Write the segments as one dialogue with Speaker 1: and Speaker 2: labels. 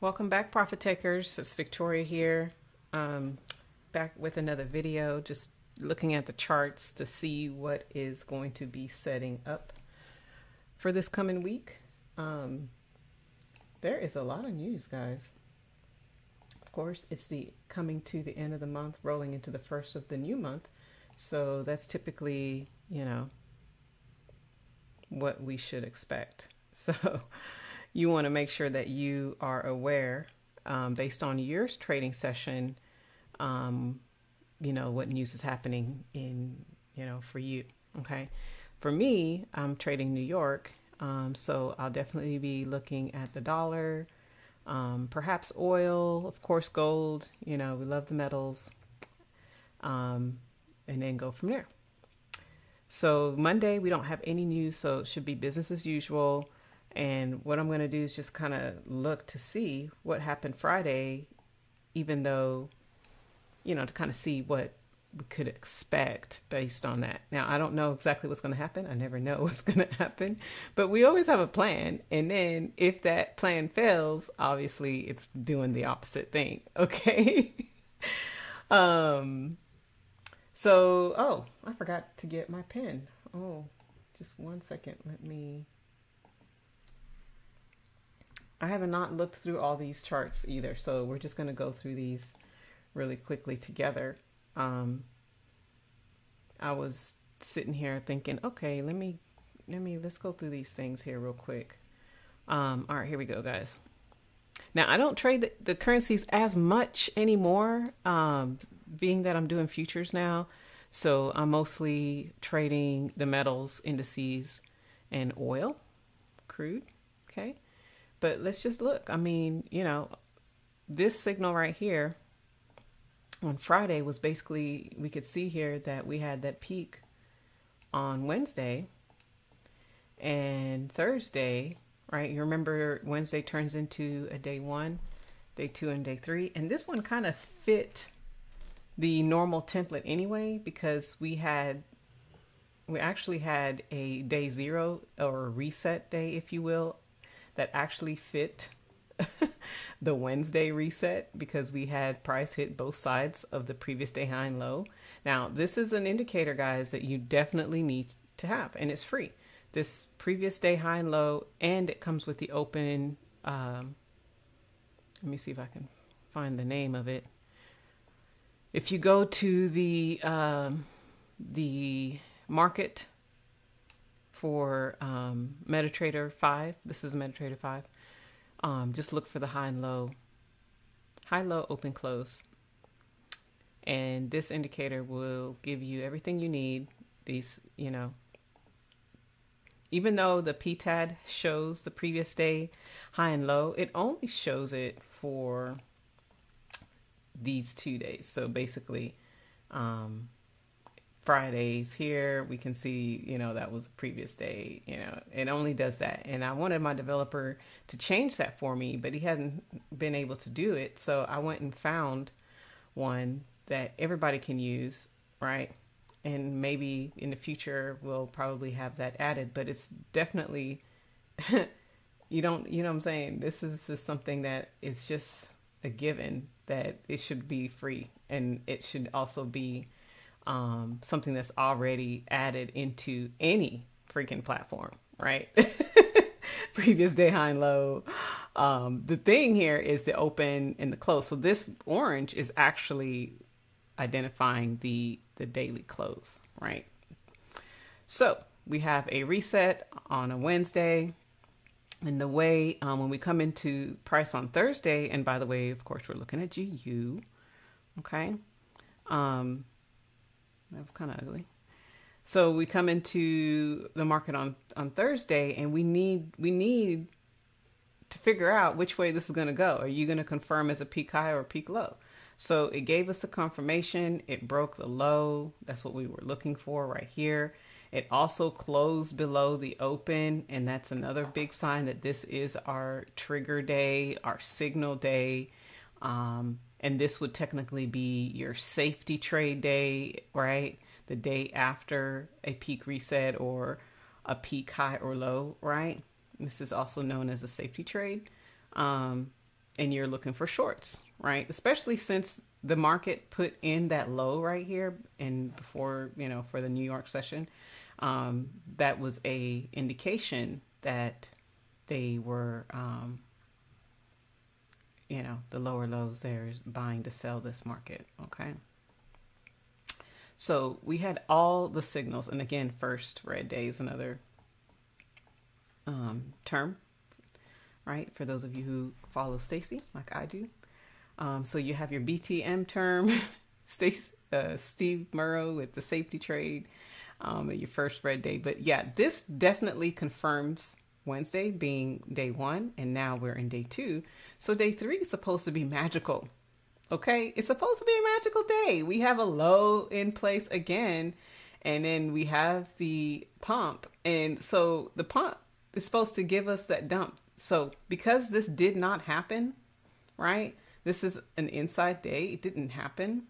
Speaker 1: Welcome back, Profit Takers. It's Victoria here. Back with another video, just looking at the charts to see what is going to be setting up for this coming week. There is a lot of news, guys. Of course, it's the coming to the end of the month, rolling into the first of the new month. So that's typically, what we should expect. So you want to make sure that you are aware, based on your trading session, what news is happening for you. Okay. For me, I'm trading New York. So I'll definitely be looking at the dollar, perhaps oil, of course, gold, we love the metals, and then go from there. So Monday, we don't have any news, so it should be business as usual. And what I'm going to do is just kind of look to see what happened Friday, even though, to kind of see what we could expect based on that. Now, I don't know exactly what's going to happen. I never know what's going to happen, but we always have a plan. And then if that plan fails, obviously it's doing the opposite thing. Okay. So, I forgot to get my pen. Oh, just 1 second. I have not looked through all these charts either. So we're just going to go through these really quickly together. I was sitting here thinking, okay, let's go through these things here real quick. All right, here we go, guys. Now, I don't trade the currencies as much anymore, being that I'm doing futures now. So I'm mostly trading the metals, indices, and oil, crude. Okay. But let's just look. I mean, this signal right here on Friday was basically, we could see here that we had that peak on Wednesday and Thursday, right? You remember Wednesday turns into a day 1, day 2, and day 3. And this one kind of fit the normal template anyway, because we actually had a day 0 or a reset day, if you will, that actually fit the Wednesday reset, because we had price hit both sides of the previous day high and low. Now, this is an indicator, guys, that you definitely need to have, and it's free. This previous day high and low, and it comes with the open, let me see if I can find the name of it. If you go to the market for MetaTrader 5, this is MetaTrader 5. Just look for the high, low, open, close. And this indicator will give you everything you need. These, even though the PTAD shows the previous day high and low, it only shows it for these 2 days. So basically, Fridays here, we can see, that was the previous day, it only does that. And I wanted my developer to change that for me, but he hasn't been able to do it. So I went and found one that everybody can use, right? And maybe in the future, we'll probably have that added, but it's definitely, you know what I'm saying? This is just something that is just a given, that it should be free, and it should also be something that's already added into any freaking platform, right? Previous day high and low. The thing here is the open and the close. So this orange is actually identifying the daily close, right? So we have a reset on a Wednesday. And the way, when we come into price on Thursday, and by the way, of course, we're looking at GU. Okay. That was kind of ugly. So we come into the market on Thursday, and we need to figure out which way this is going to go. Are you going to confirm as a peak high or a peak low? So it gave us the confirmation. It broke the low. That's what we were looking for right here. It also closed below the open, and that's another big sign that this is our trigger day, our signal day. And this would technically be your safety trade day, right? The day after a peak reset or a peak high or low, right? This is also known as a safety trade. and you're looking for shorts, right? Especially since the market put in that low right here and before, for the New York session, that was a indication that they were, the lower lows there is buying to sell this market. Okay. So we had all the signals. And again, first red day is another term, right? For those of you who follow Stacy, like I do. So you have your BTM term, Steve Murrow with the safety trade, at your first red day. But yeah, this definitely confirms Wednesday being day 1, and now we're in day 2. So day 3 is supposed to be magical. Okay, it's supposed to be a magical day. We have a low in place again, and then we have the pump. And so the pump is supposed to give us that dump. So because this did not happen, right? This is an inside day. It didn't happen.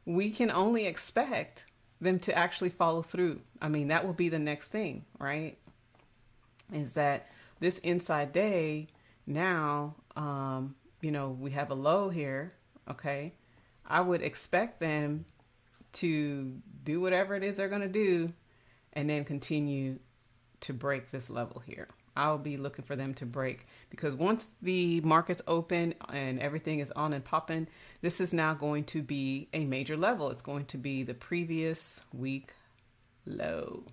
Speaker 1: We can only expect them to actually follow through. I mean, that will be the next thing, right? Is that this inside day now, we have a low here. Okay. I would expect them to do whatever it is they're going to do and then continue to break this level here. I'll be looking for them to break, because once the market's open and everything is on and popping, this is now going to be a major level. It's going to be the previous week low,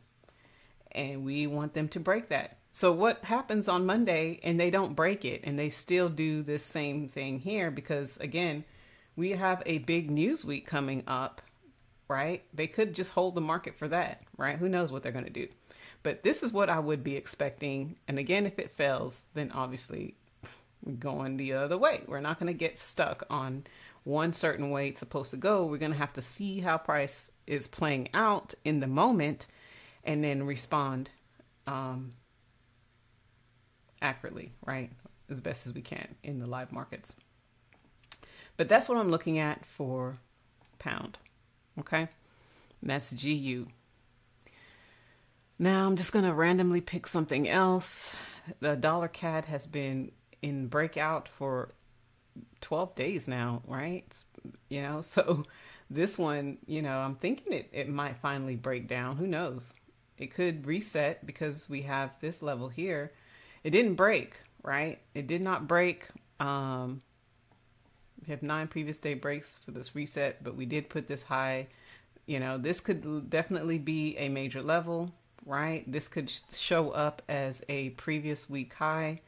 Speaker 1: and we want them to break that. So what happens on Monday and they don't break it and they still do this same thing here? Because again, we have a big news week coming up, right? They could just hold the market for that, right? Who knows what they're going to do? But this is what I would be expecting. And again, if it fails, then obviously we're going the other way. We're not going to get stuck on one certain way it's supposed to go. We're going to have to see how price is playing out in the moment and then respond accurately, right? As best as we can in the live markets. But that's what I'm looking at for pound. Okay. And that's GU. Now I'm just going to randomly pick something else. The dollar CAD has been in breakout for 12 days now, right? So this one, I'm thinking it might finally break down. Who knows? It could reset because we have this level here. It didn't break, right? It did not break. We have 9 previous day breaks for this reset, but we did put this high. This could definitely be a major level, right? This could show up as a previous week high.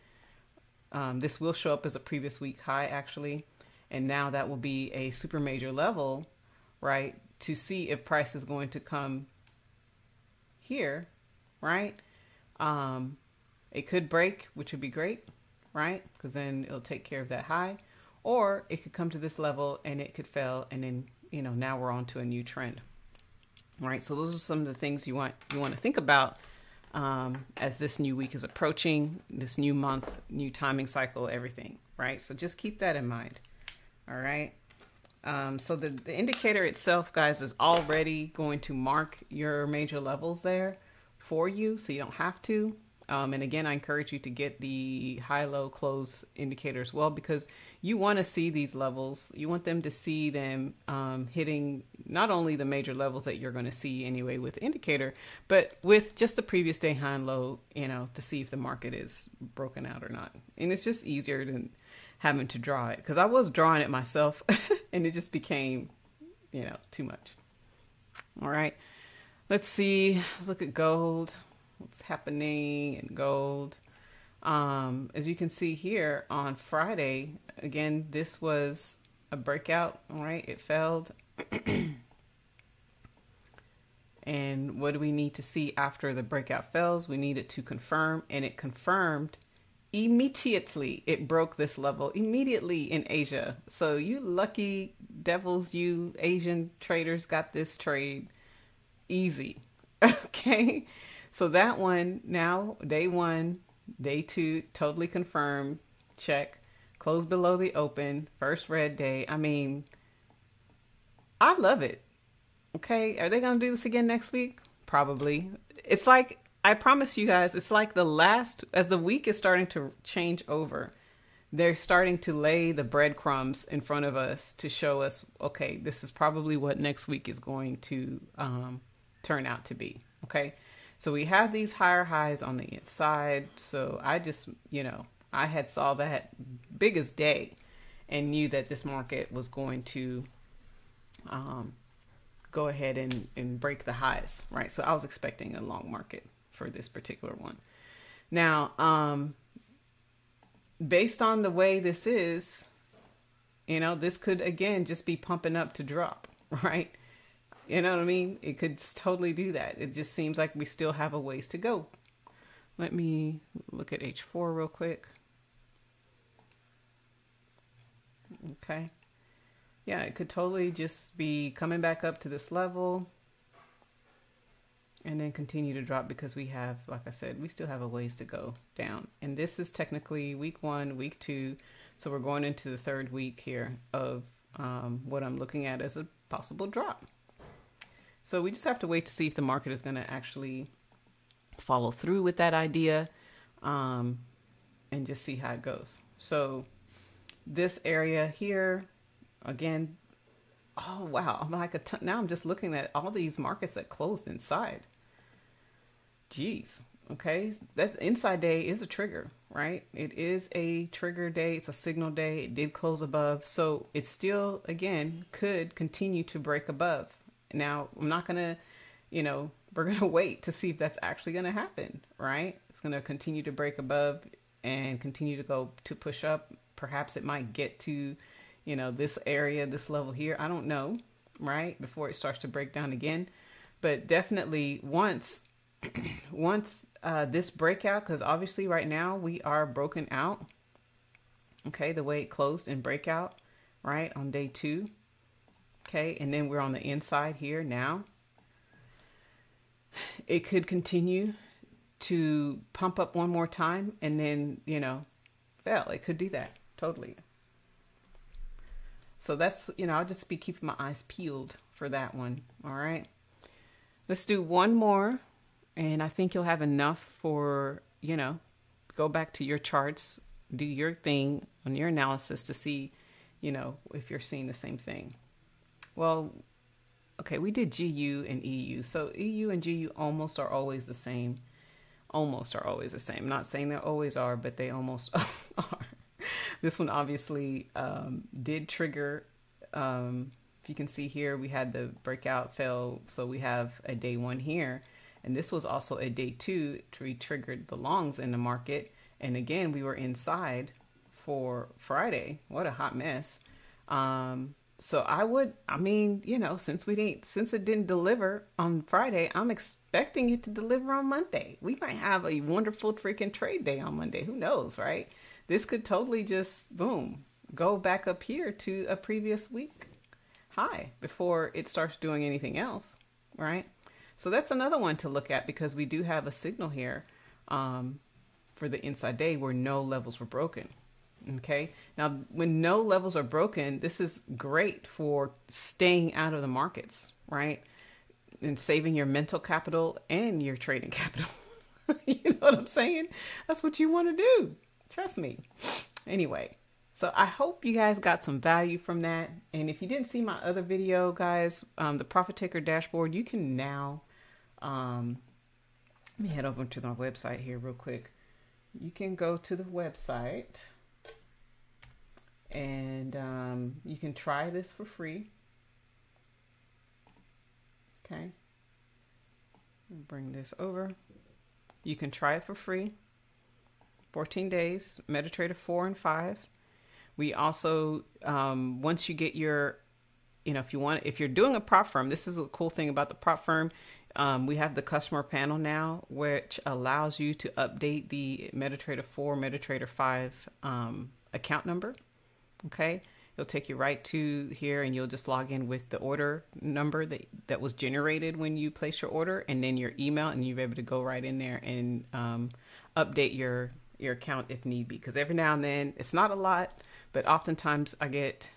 Speaker 1: This will show up as a previous week high, actually. And now that will be a super major level, right? To see if price is going to come here, right? It could break, which would be great, right? Because then it'll take care of that high. Or it could come to this level and it could fail, and then, now we're on to a new trend. All right, so those are some of the things you want to think about as this new week is approaching, this new month, new timing cycle, everything, right? So just keep that in mind. All right. So the indicator itself, guys, is already going to mark your major levels there for you, so you don't have to. And again, I encourage you to get the high-low close indicator as well, because you want to see these levels. You want them to see them hitting not only the major levels that you're going to see anyway with the indicator, but with just the previous day high and low, to see if the market is broken out or not. And it's just easier than having to draw it, because I was drawing it myself and it just became, too much. All right, let's see. Let's look at gold. What's happening in gold? As you can see here on Friday, again, this was a breakout, all right? It failed. And what do we need to see after the breakout fails? We need it to confirm, and it confirmed immediately. It broke this level immediately in Asia. So you lucky devils, you Asian traders, got this trade easy, okay? So that one now, day 1, day 2, totally confirmed, check, close below the open, first red day. I mean, I love it. Okay, are they going to do this again next week? Probably. It's like, I promise you guys, it's like as the week is starting to change over, they're starting to lay the breadcrumbs in front of us to show us, okay, this is probably what next week is going to turn out to be. Okay. So we have these higher highs on the inside. So I just, I had saw that biggest day and knew that this market was going to go ahead and break the highs, right? So I was expecting a long market for this particular one. Now, based on the way this is, this could, again, just be pumping up to drop, right? You know what I mean? It could totally do that. It just seems like we still have a ways to go. Let me look at H4 real quick. Okay. Yeah, it could totally just be coming back up to this level and then continue to drop because we have, like I said, we still have a ways to go down. And this is technically week 1, week 2. So we're going into the 3rd week here of what I'm looking at as a possible drop. So we just have to wait to see if the market is going to actually follow through with that idea and just see how it goes. So this area here, again, oh, wow. I'm like now I'm just looking at all these markets that closed inside. Jeez. Okay. That inside day is a trigger, right? It is a trigger day. It's a signal day. It did close above. So it still, again, could continue to break above. Now, I'm not going to, we're going to wait to see if that's actually going to happen, right? It's going to continue to break above and continue to go to push up. Perhaps it might get to, this area, this level here. I don't know, right? Before it starts to break down again. But definitely once this breakout, because obviously right now we are broken out. Okay, the way it closed in breakout, right, on day 2. Okay, and then we're on the inside here now. It could continue to pump up one more time and then, fail. It could do that, totally. So that's, I'll just be keeping my eyes peeled for that one, all right? Let's do one more, and I think you'll have enough for, go back to your charts, do your thing on your analysis to see, if you're seeing the same thing. Well, okay, we did GU and EU. So EU and GU almost are always the same. Almost are always the same. I'm not saying they always are, but they almost are. This one obviously did trigger. If you can see here, we had the breakout fail. So we have a day 1 here. And this was also a day 2. We triggered the longs in the market. And again, we were inside for Friday. What a hot mess. So since it didn't deliver on Friday, I'm expecting it to deliver on Monday. We might have a wonderful freaking trade day on Monday. Who knows, right? This could totally just, boom, go back up here to a previous week high before it starts doing anything else, right? So that's another one to look at because we do have a signal here for the inside day where no levels were broken. Okay. Now, when no levels are broken, this is great for staying out of the markets, right? And saving your mental capital and your trading capital. You know what I'm saying? That's what you want to do. Trust me. Anyway, so I hope you guys got some value from that. And if you didn't see my other video, guys, the Profit Taker dashboard, you can now, let me head over to my website here real quick. You can go to the website. And you can try this for free. Okay. Bring this over. You can try it for free. 14 days, MetaTrader 4 and 5. We also, once you get your, if you're doing a prop firm, this is a cool thing about the prop firm. We have the customer panel now, which allows you to update the MetaTrader 4, MetaTrader 5 account number. Okay, it'll take you right to here and you'll just log in with the order number that was generated when you place your order and then your email, and you'll be able to go right in there and update your account if need be. Because every now and then, it's not a lot, but oftentimes I get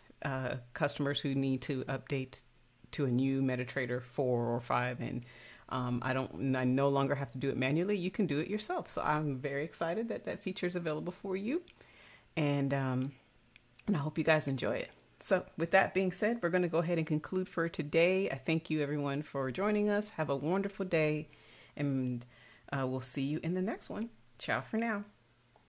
Speaker 1: customers who need to update to a new MetaTrader 4 or 5, and I no longer have to do it manually. You can do it yourself. So I'm very excited that that feature is available for you. And I hope you guys enjoy it. So with that being said, we're going to go ahead and conclude for today. I thank you everyone for joining us. Have a wonderful day, and we'll see you in the next one. Ciao for now.